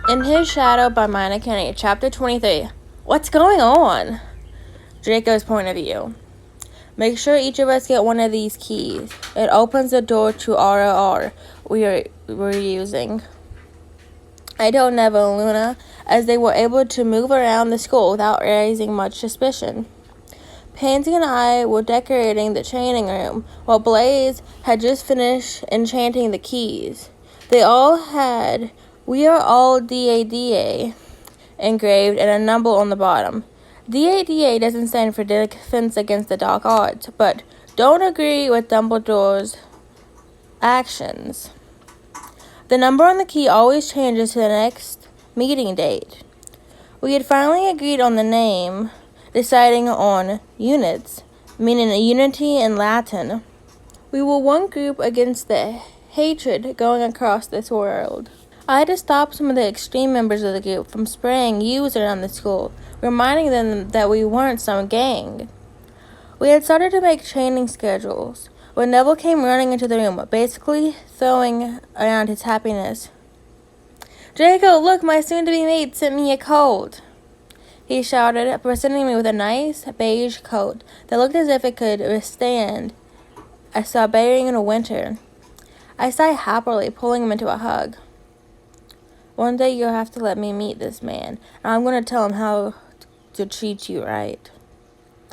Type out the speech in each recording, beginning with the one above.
In His Shadow by meniekeime, Chapter 23. What's going on? Draco's point of view. Make sure each of us get one of these keys. It opens the door to ROR we're using. I told Neville and Luna, as they were able to move around the school without raising much suspicion. Pansy and I were decorating the training room, while Blaze had just finished enchanting the keys. They all had "We are all DADA" engraved and a number on the bottom. DADA doesn't stand for Defense Against the Dark Arts, but don't agree with Dumbledore's actions. The number on the key always changes to the next meeting date. We had finally agreed on the name, deciding on units, meaning unity in Latin. We were one group against the hatred going across this world. I had to stop some of the extreme members of the group from spraying U's around the school, reminding them that we weren't some gang. We had started to make training schedules when Neville came running into the room, basically throwing around his happiness. "Draco, look, my soon-to-be mate sent me a coat," he shouted, presenting me with a nice beige coat that looked as if it could withstand a Siberian winter. I sighed happily, pulling him into a hug. "One day you'll have to let me meet this man, and I'm going to tell him how to treat you right."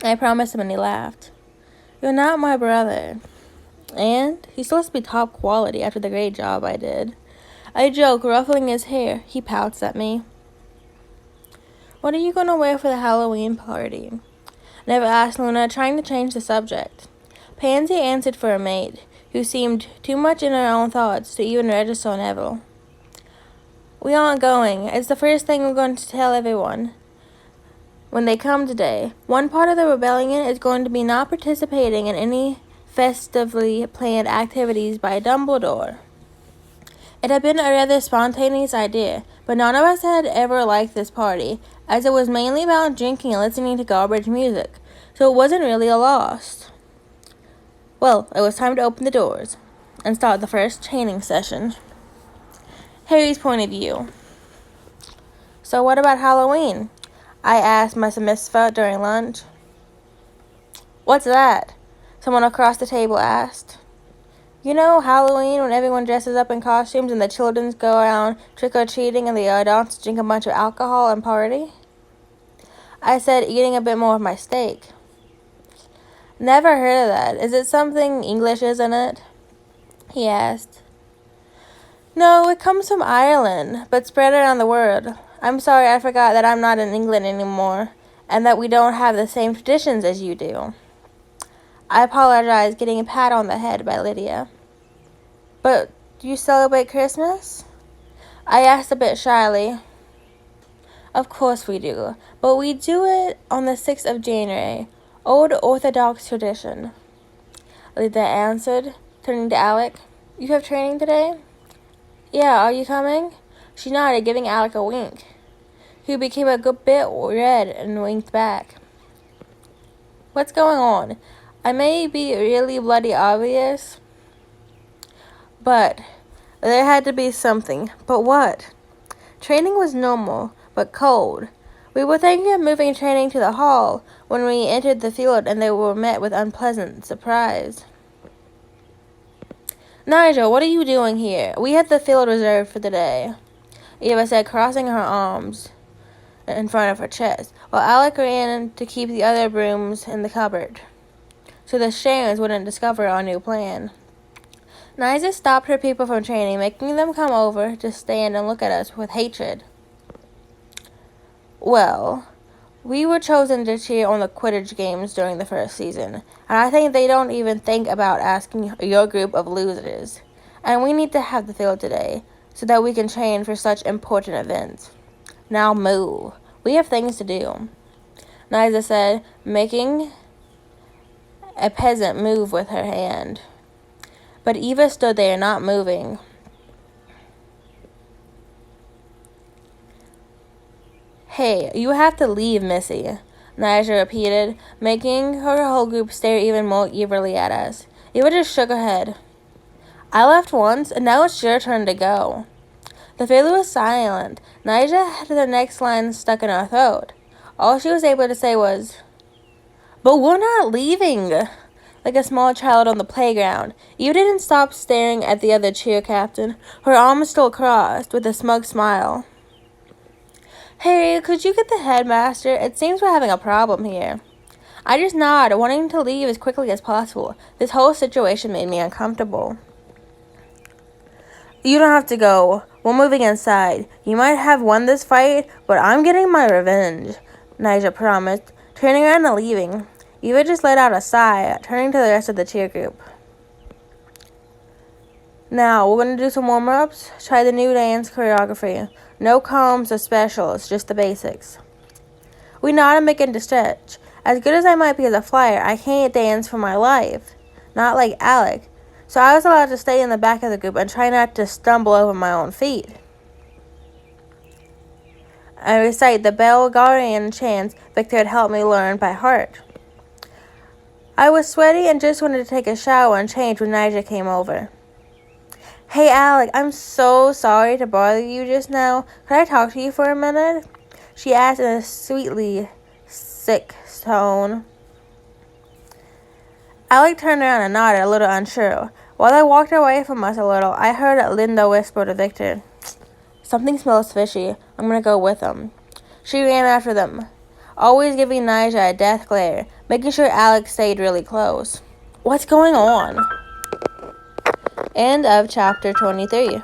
I promised him, and he laughed. "You're not my brother." And he's supposed to be top quality after the great job I did. I joked, ruffling his hair. He pouts at me. "What are you going to wear for the Halloween party?" Never asked Luna, trying to change the subject. Pansy answered for a mate, who seemed too much in her own thoughts to even register on Neville. "We aren't going. It's the first thing we're going to tell everyone when they come today. One part of the rebellion is going to be not participating in any festively planned activities by Dumbledore." It had been a rather spontaneous idea, but none of us had ever liked this party, as it was mainly about drinking and listening to garbage music, so it wasn't really a loss. Well, it was time to open the doors and start the first training session. Harry's point of view. "So what about Halloween?" I asked Miss Misfit during lunch. "What's that?" someone across the table asked. "You know Halloween, when everyone dresses up in costumes and the children go around trick-or-treating and the adults drink a bunch of alcohol and party?" I said, eating a bit more of my steak. "Never heard of that. Is it something English, isn't it?" he asked. "No, it comes from Ireland, but spread around the world. I'm sorry, I forgot that I'm not in England anymore, and that we don't have the same traditions as you do." I apologized, getting a pat on the head by Lydia. "But do you celebrate Christmas?" I asked a bit shyly. "Of course we do, but we do it on the 6th of January, old Orthodox tradition," Lydia answered, turning to Alec. "You have training today?" "Yeah, are you coming?" She nodded, giving Alec a wink. He became a good bit red and winked back. "What's going on? I may be really bloody obvious, but there had to be something. But what?" Training was normal, but cold. We were thinking of moving training to the hall when we entered the field, and they were met with unpleasant surprise. "Nigel, what are you doing here? We had the field reserved for the day," Eva said, crossing her arms in front of her chest, while Alec ran to keep the other brooms in the cupboard, so the Sharons wouldn't discover our new plan. Nigel stopped her people from training, making them come over to stand and look at us with hatred. "Well, we were chosen to cheer on the Quidditch games during the first season, and I think they don't even think about asking your group of losers. And we need to have the field today, so that we can train for such important events. Now move. We have things to do," Nigel said, making a peasant move with her hand. But Eva stood there, not moving. "Hey, you have to leave, Missy," Nigel repeated, making her whole group stare even more eagerly at us. Eva just shook her head. "I left once, and now it's your turn to go." The fiddler was silent. Nyjah had the next line stuck in her throat. All she was able to say was, "But we're not leaving," like a small child on the playground. Eva didn't stop staring at the other cheer captain, her arms still crossed, with a smug smile. "Harry, could you get the headmaster? It seems we're having a problem here." I just nodded, wanting to leave as quickly as possible. This whole situation made me uncomfortable. "You don't have to go. We're moving inside. You might have won this fight, but I'm getting my revenge," Nyjah promised, turning around and leaving. Eva just let out a sigh, turning to the rest of the cheer group. "Now, we're going to do some warm-ups. Try the new dance choreography. No comms or specials, just the basics." We nodded and began to stretch. As good as I might be as a flyer, I can't dance for my life. Not like Alec. So I was allowed to stay in the back of the group and try not to stumble over my own feet. I recite the Belgarian chants Victor had helped me learn by heart. I was sweaty and just wanted to take a shower and change when Nyjah came over. "Hey Alec, I'm so sorry to bother you just now. Could I talk to you for a minute?" she asked in a sweetly sick tone. Alec turned around and nodded, a little unsure. While I walked away from us a little, I heard Linda whisper to Victor, "Something smells fishy. I'm going to go with them." She ran after them, always giving Nyjah a death glare, making sure Alec stayed really close. What's going on? End of chapter 23.